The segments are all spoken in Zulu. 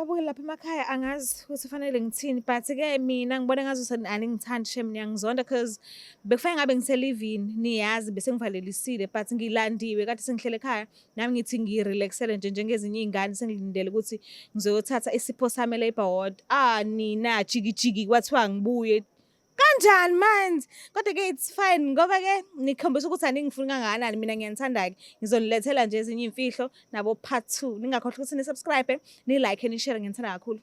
Babukela lapha emakhaya angazi ukuthi kufanele ngithini, but-ke mina ngibona ngazuthi aningithandi shem, niyangizonda cause bekufanele ngabe ngiselivini, niyazi bese ngivalelisile but ngilandiwe kade sengihlele ekhaya. Nami ngithi ngirelaxele nje njengezinye iy'ngane sengilindele ukuthi ngizoyothatha isipho sami e-Labour Ward. Nina jikijiki kwathiwa ngibuye. Kanjani manje? Kodwa-ke it's fine ngoba-ke nikhombisa ukuthi aningifuni kangakanani, mina ngiyanithanda-ke. Ngizonilethela nje ezinye iy'mfihlo nabo part 2. Ningakhohlwa ukuthi ni-subscribe, ni-like, ni-share, ngiyanithanda kakhulu.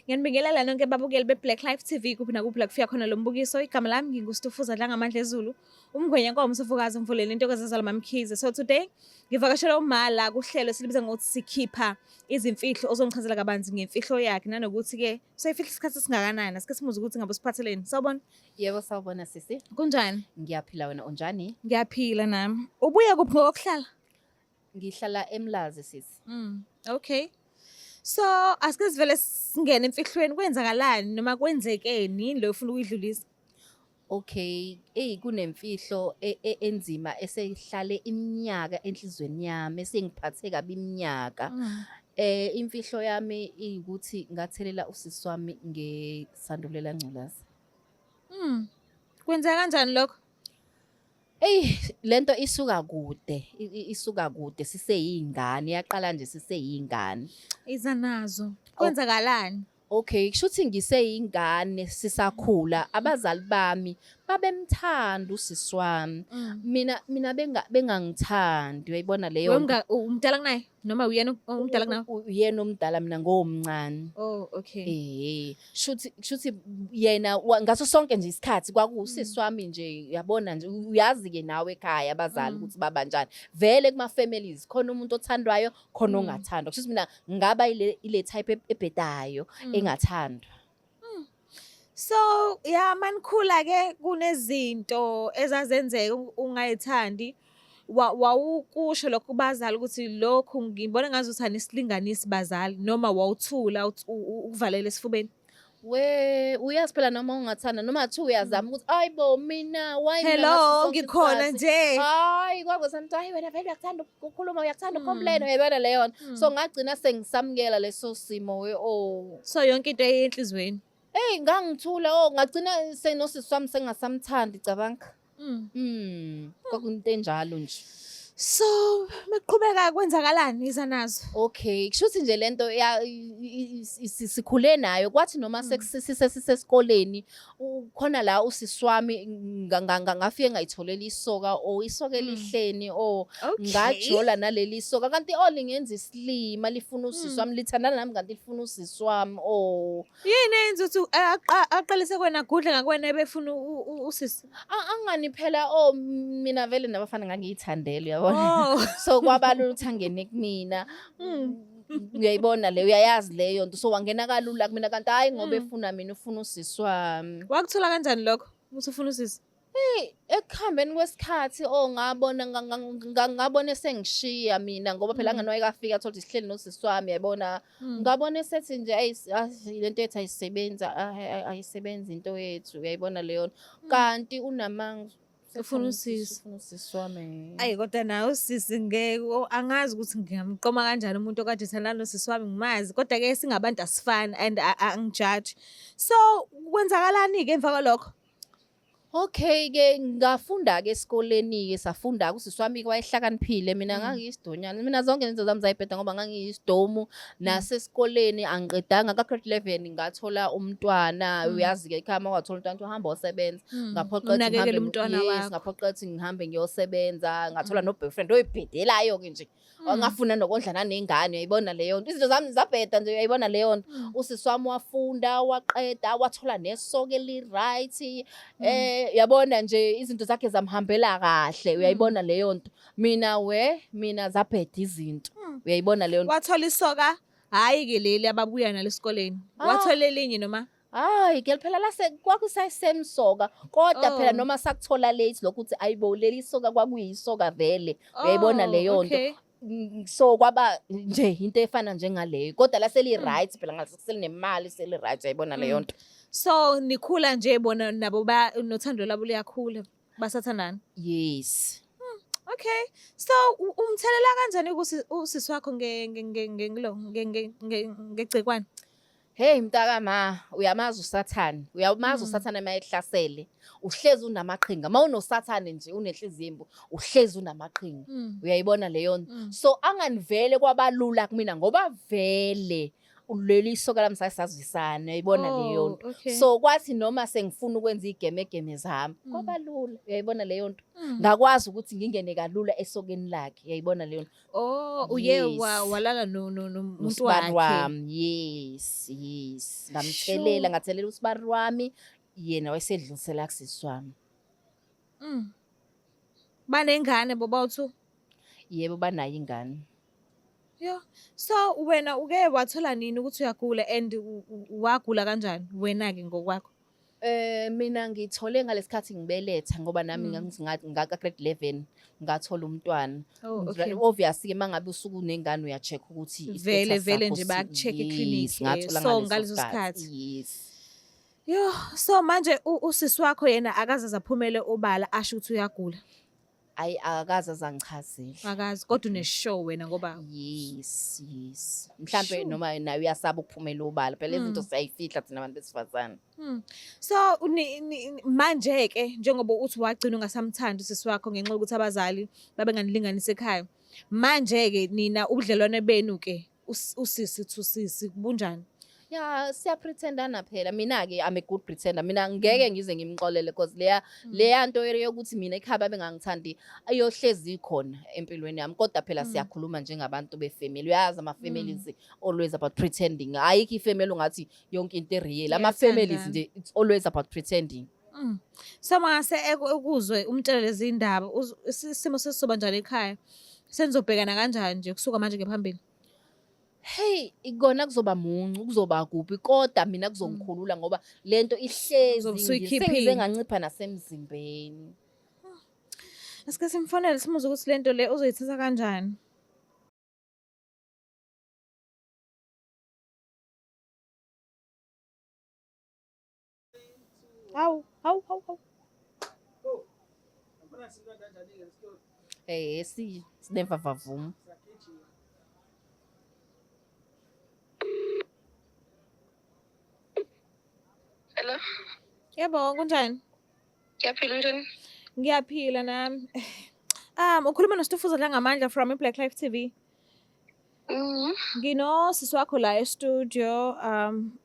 Ngiyanibingelela nonke babukeli be-Black Life TV kuphi nakuphi la kufika khona lo mbukiso. Igama lami nginguStufuza Dlangamandla Zulu, umngwenyenkomo umsofukazi umvuleli intokozo yazalwa uMamkhize. So today ngivakashela uma la kuhlelo esilibiza ngokuthi sikhipha izimfihlo ozongichazela kabanzi ngemfihlo yakhe nanokuthi-ke soyifihla isikhathi esingakanani, asike simuze ukuthi ngabe siphatheleni. Sawubona? Yebo, sawubona sisi. Kunjani? Ngiyaphila, wena unjani? Ngiyaphila nami. Ubuya kuphi ngokuhlala? Ngihlala eMlazi sisi. Okay. So asike sivele singene emfihlweni, kwenzakalani noma kwenzekeni yini lo ufuna ukuyidlulisa? Okay, kunemfihlo enzima esehlale iminyaka enhlizweni yami, esengiphathe kabi iminyaka. Imfihlo yami ukuthi ngathelela usisi wami ngesandulela ngculazi. Kwenzeka kanjani lokho? Lento isuka kude siseyingane, yaqala nje siseyingane. Iza nazo. Kwenzakalani? Okay, kushuthi ngiseyingane sisakhula, abazali bami babemthanda usisi wami. Mina bengangithandi, uyayibona leyo. Umdala kunaye noma uyena umdala kunawe? Uyena omdala, mina ngomncane. Oh, okay. Kushuthi yena ngaso sonke nje isikhathi kwakusisi wami nje, uyabona nje, uyazi-ke nawe ekhaya abazali ukuthi babanjani. Vele kuma-families khona umuntu othandwayo, khona ongathandwa. Kushuthi mina ngaba ile type ebhedayo engathandwa. So manikhula-ke kunezinto ezazenzeka ungayithandi. Wawukusho lokho kubazali ukuthi lokhu ngibona ngazuthi anisilinganisi bazali, noma wawuthula ukuvalela esifubeni? Uyazi phela noma ungathanda noma thiwa uyazama ukuthi ayibo mina hello ngikhona nje. Hayi kwakusamthi hayi wena vele uyakuthanda ukukhuluma, uyakuthanda ucomplain, uyabona leyo nto. So ngagcina sengisamukela leso simo so yonke into enhlizweni. Ngangithula ngagcina senosisi wami sengasamthandi cabanga. Kwakunto enjalo nje. So mekuqhubeka kwenzakalani iza nazo? Okay, kushuthi nje lento sikhule nayo, kwathi noma sisesikoleni khona la usisi wami ngafike ngayitholela isoka isoka elihleni ngajola naleli soka kanti lingenza isilima lifuna usisi wami, lithandana nami kanti lifuna usisi wami. Yini enza ukuthi aqalise kwena gudle ngakwena ebefuna usisi? Angani phela mina vele nabafana ngangiyithandela. So kwabalula ukuthi angene kumina. Uyayibona le, uyayazi leyo nto, so wangena kalula kumina kanti hayi ngoba efuna mina ufuna usisi wami. Wakuthola kanjani lokho ukuthi ufuna usisi? Ekuhambeni kwesikhathi ngabona esengishiya mina ngoba phela angani wayekafika athola ukuthi sihleli nosisi wami, yayibona. Ngabona esethi nje lento yethu ayisebenzi into yethu, uyayibona leyo. Kanti unamanga ufuna usisi. Ufuna usisi wami. Ayi kodwa nawe usisi angazi ukuthi ngingamqoma kanjani umuntu okade ethandana nosisi wami, ngimazi. Kodwa-ke singabantu asifani and angijaji. So kwenzakalani-ke emva kwalokho? Okay-ke ngafunda-ke esikoleni-ke safunda-ke usisi wami wayehlakaniphile, mina ngangiyisidonyana. Mina zonke izinto zami zayibheda ngoba ngangiyisidomu. Nasesikoleni angiqedanga ka-grade 11 ngathola umntwana. Uyazi-ke ekhaya uma wathola umntwana uhamba usebenza. Ngaphoqa ukuthi ngihambe ngiyosebenza, ngathola no-boyfriend oyibhedelayo-ke nje. Ngafuna nokondla nanengane, uyayibona leyo nto. Izinto zami zabheda nje, uyayibona leyo nto. Usisi wami wafunda, waqeda, wathola nesoka eli-right. Yabona nje izinto zakhe zamhambela kahle, uyayibona leyo nto. Mina zabheda izinto, uyayibona leyo nto. Wathola isoka? Hayi-ke leli ababuya nalo esikoleni. Wathola elinye noma? Hayi ke phela kwakusayisemsoka, kodwa phela noma sakuthola late lokho ukuthi ayibo leli isoka kwakuyisoka vele, uyayibona leyo nto. So kwaba nje into efana njengaleyo, kodwa la seli-right phela ngaselinemali seli-right, uyayibona leyo nto. So nikhula nje bona nabo nothando labo liyakhula basathandana? Yes. Okay. So umthelela kanjani usisi wakho ngegcikwane? Hey mntakama, uyamazi usathane, uyamazi usathane mayekuhlasele, uhlezi unamaqhinga. Mawunosathane nje unenhliziyo embi, uhlezi unamaqhinga. Uyayibona leyo nto? So anganivele kwabalula kumina ngoba vele leli soka lami sasazwisana, uyayibona leyo nto. Okay. So kwathi noma sengifuna ukwenza igemegeme zami, kwabalula, uyayibona leyo nto? Ngakwazi ukuthi ngingene kalula esokeni lakhe, uyayibona leyo nto? Oh, uye Yes. walala nomuntu Usibari wakhe. wami, yes. Ngamthelela, ngathelela usibari wami, yena wayesedlulisela kusisi wami. Banengane bobawu-2? Yebo, banayo ingane. Yo. So wena uke wathola nini ukuthi uyagula and wagula kanjani wena-ke ngokwakho? Mina ngithole ngalesikhathi ngibeletha ngoba nami ngaka-grade 11 ngathola umntwana. Oh, okay. Obviously-ke mangabe usuke unengane uya-check ukuthi Vele nje baku-check e-clinic. ngathola So ngaleso ngaleso sikhathi. sikhathi. Yes. Yo, so manje usisi wakho yena akaze aphumele obala asho ukuthi uyagula. Ayi akaze azangichazela. Akazi kodwa uneshow wena ngoba Yes. Mhlambe noma nawe uyasaba ukuphumela obala. Phela lezi zinto siyayifihla thina abantu besifazane. So manje ke njengoba uthi wagcina ungasamthandi usisi wakho ngenxa yokuthi abazali babenganilinganisa ekhaya. Manje ke nina ubudlelwane benu ke usisi thusisi bunjani? Ya siyapretendana phela. Mina-ke I'm a good pretender. Mina ngeke ngize ngimxolele because leya nto yokuthi mina ekhaya bengangithandi ayohlezi ikhona empilweni yami. Kodwa phela siyakhuluma njengabantu befamily. Uyazi ama-families always about pretending. Ayikho ifamily ungathi yonke into real. Ama-families nje it's always about pretending. So mangase ekuzwe umtshele lezi indaba isimo sesizoba njani ekhaya. Senizobhekana kanjani nje kusuka manje ngephambili? Hey, ikona kuzoba muncu, kuzoba kuphi kodwa mina kuzongikhulula ngoba lento ihlezi sengize ngancipha nasemzimbeni. Asike simfonele simuze ukuthi lento le uzoyithatha kanjani. Hawu. Hey, never vavuma. Hello. Yebo, kunjani? Ngiyaphila njani? Ngiyaphila nami. Ukhuluma noStufuza Dlangamandla from iBlack Life TV. Nginosisi wakho la e-studio.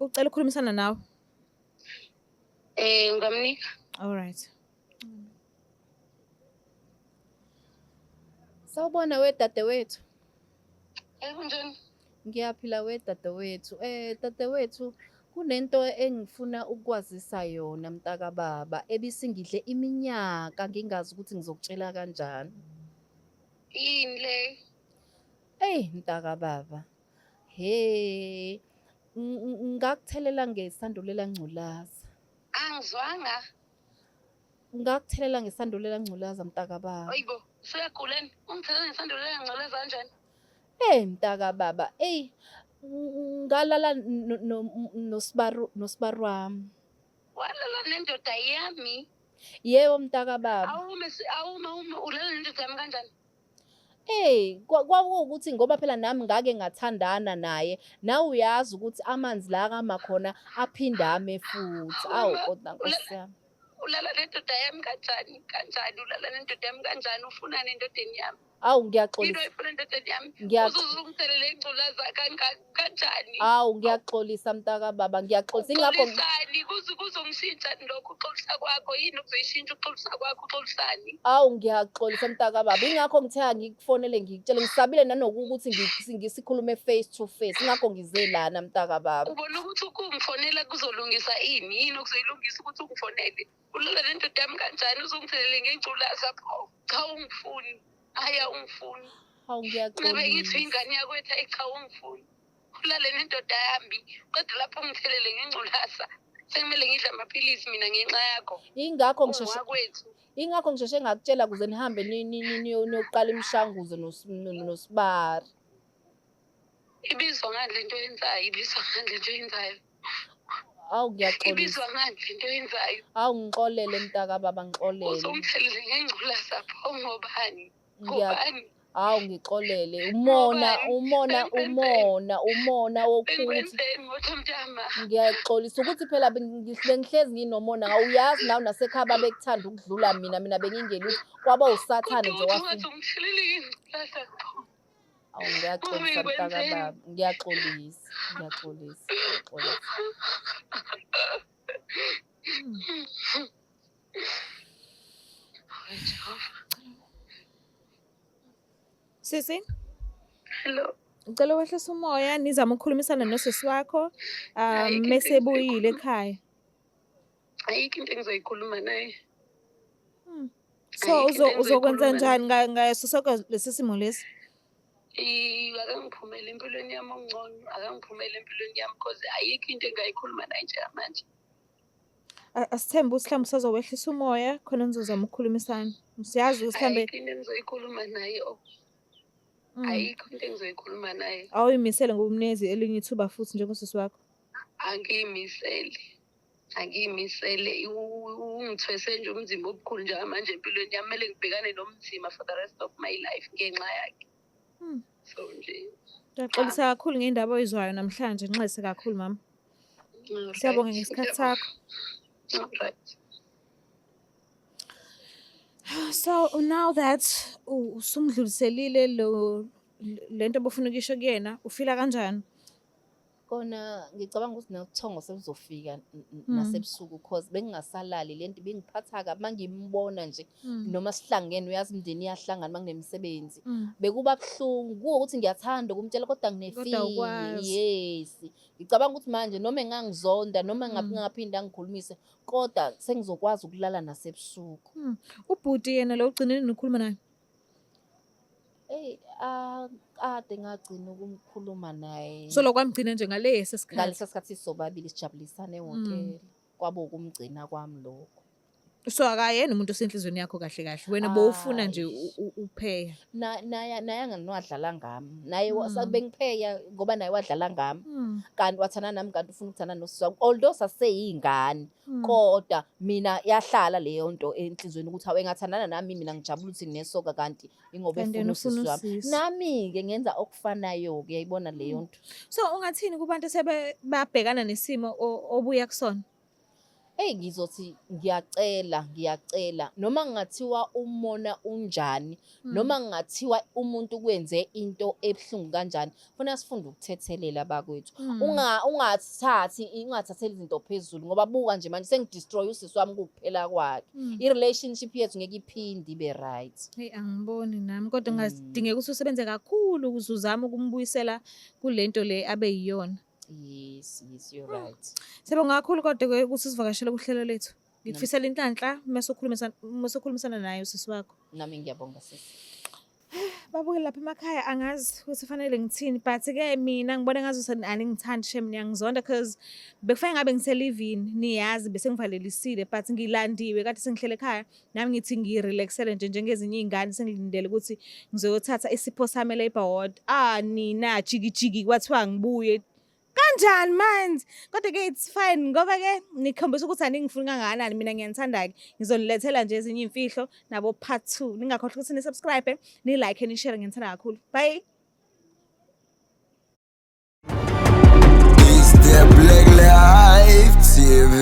Ucela ukukhulumisana nawe. Ngamnika. All right. Sawubona wedadewethu. Kunjani? Ngiyaphila wedadewethu. Dadewethu kunento engifuna ukwazisa yona mntaka baba ebisingidle iminyaka ngingazi ukuthi ngizokutshela kanjani. Yini le? Mntaka baba. Hey. Ngakuthelela ngesandulela ngculaza. Angizwanga. Ngakuthelela ngesandulela ngculaza mntaka baba. Hayibo, suyagulani? Ungithelela ngesandulela ngculaza kanjani? Mntaka baba. Ngalala nosibari wami. Walala nendoda yami? Yebo mntaka baba. Awume ulala nendoda yami kanjani? Kwakuwukuthi ngoba phela nami ngake ngathandana naye. Nawe uyazi ukuthi amanzi la kama khona aphinda ame futhi. Awu kodwa Nkosi yami. Ulala nendoda yami kanjani? Ulala nendoda yami kanjani? Ufunani endodeni yami? Awu ngiyaxolisa. Into efuna endodeni yami. Ngiyaxolisa. Uzungithelele ingculaza kanjani? Awu ngiyaxolisa mntaka baba, ngiyaxolisa. Ingakho Uxolisani kuzongishintsha lokho uxolisa kwakho yini okuzoyishintsha uxolisa kwakho uxolisani? Awu ngiyaxolisa mntaka baba. Ingakho ngithe ngikufonele ngikutshele ngisabile nanokuthi ngisikhulume face to face. Ingakho ngize lana mntaka baba. Ubona ukuthi ukungifonela kuzolungisa yini okuzoyilungisa ukuthi ungifonele. Ulala nendoda yami kanjani uzongithelele ngengculaza pho? Cha ungifuni. Haya ungifuni. Awu ngiyaxolisa. Ngabe ngithi ingane yakwethu cha ungifuni. Ulale nendoda yami. Kodwa lapho ngithelele ngengculaza. Sekumele ngidle amaphilisi mina ngenxa yakho. Ingakho ngisheshe ngakutshela kuze nihambe niyoqala imishanguzo nosibari. Ibizwa ngani lento yenzayo? Awu ngiyaxolisa. Ibizwa ngani lento yenzayo? Awu ngixolele mntaka baba ngixolele. Uzongithelele ngengculaza pho ngobani? Ngubani? Hawu ngixolele umona wokuthi Bengikwenzeni ngoThamtama? ngiyaxolisa ukuthi phela bengihlezi nginomona awuyazi nawe nasekhaya babekuthanda ukudlula mina bengingelutho kwaba usathane nje Kodwa wafika. ungathi ungishilile ingculaza pho. Awu ngiyaxolisa mntaka baba, ngiyaxolisa. Sisi, Hello. ngicela ukwehlisa umoya nizame ukukhulumisana nosisi wakho Ayikho into mese ebuyile ekhaya. Ayikho into engizoyikhuluma naye. So Ayikho into uzokwenza engizoyikhuluma njani ngaso sonke lesi simo lesi? Akangiphumele empilweni yami okungcono, akangiphumele empilweni yami because ayikho into engayikhuluma naye njengamanje. Asithembe ukuthi mhlawumbe usazowehlisa umoya khona nizozama ukukhulumisana. Siyazi ukuthi mhlambe Ayikho into engizoyikhuluma naye. Ayikho into engizoyikhuluma naye. awuyimisele ngoba umnezi elinye ithuba futhi njengosisi wakho. Angiyimisele ungithwese nje umzimba obukhulu njengamanje empilweni yami, kumele ngibhekane nomzimba for the rest of my life ngenxa yakhe. So nje Ngiyaxolisa kakhulu ngendaba oyizwayo namhlanje, nxese kakhulu mama. Siyabonga ngesikhathi sakho. Alright. So now that usumdluliselile lento obufuna ukisho kuyena, ufila kanjani? Kona ngicabanga ukuthi nobuthongo sebuzofika nasebusuku cause bengingasalali lento bengiphatha kabi mangimbona nje noma sihlangene uyazi imndeni iyahlangana makunemisebenzi bekuba buhlungu ukuthi ngiyathanda ukumtshela kodwa nginefili. Yes, ngicabanga ukuthi manje noma engangizonda noma ngaphinda ngikhulumise kodwa sengizokwazi ukulala nasebusuku. Ubhuti yena lo ugcinene nokukhuluma naye? Ade ngagcina ukumkhuluma naye. So lokwamgcina nje ngalesi sikhathi. Ngalesa sikhathi sobabili sijabulisane ehhotela kwabo ukumgcina kwami lokho. So akayena umuntu osenhlizweni yakho kahle kahle, wena bowufuna nje upheya. Naye anganwadlala ngami naye bengipheya ngoba naye wadlala ngami kanti wathana nami kanti ufuna ukuthana nosisi wami although saseyingane kodwa mina yahlala leyo nto enhlizweni ukuthi awu engathandana nami mina ngijabula ukuthi nginesoka kanti ingoba efuna usisi wami nami-ke ngenza okufanayo-ke uyayibona leyo nto. So ungathini kubantu sebabhekana nesimo obuya kusona? Ngizothi ngiyacela noma kungathiwa umona unjani noma kungathiwa umuntu kwenze into ebuhlungu kanjani funa sifunde ukuthethelela bakwethu. Ungathatheli izinto phezulu ngoba buka nje manje sengidestroy usisi wami kukuphela kwakhe. I-relationship yethu ngeke iphinde ibe right. Hey, angiboni nami kodwa ngadingeka ukuthi usebenze kakhulu ukuze uzame ukumbuyisela kulento le abe yiyona. Yes, you're right. Siyabonga kakhulu kodwa ukuthi sivakashele kuhlelo lethu. Ngikufisela inhlanhla mase ukhulumisana naye usisi wakho. Nami ngiyabonga sisi. Babukeli lapha emakhaya angazi ukuthi fanele ngithini but-ke mina ngibona ngazuthi aningithandi shem niyangizonda because bekufanele ngabe ngiselivini niyazi bese ngivalelisile but ngilandiwe kade sengihlele ekhaya nami ngithi ngirelaxele nje njengezinye iy'ngane sengilindele ukuthi ngizoyothatha isipho sami e-Labour Ward. Nina jikijiki kwathiwa ngibuye kanjani manje? Kodwa-ke it's fine ngoba-ke nikhombisa ukuthi aningifuni kangakanani mina ngiyanithanda-ke ngizonilethela nje ezinye iy'mfihlo nabo part 2. Ningakhohlwa ukuthi ni-subscribe, ni-like, ni-share ngiyanithanda kakhulu. Bye. It's the Black Life TV.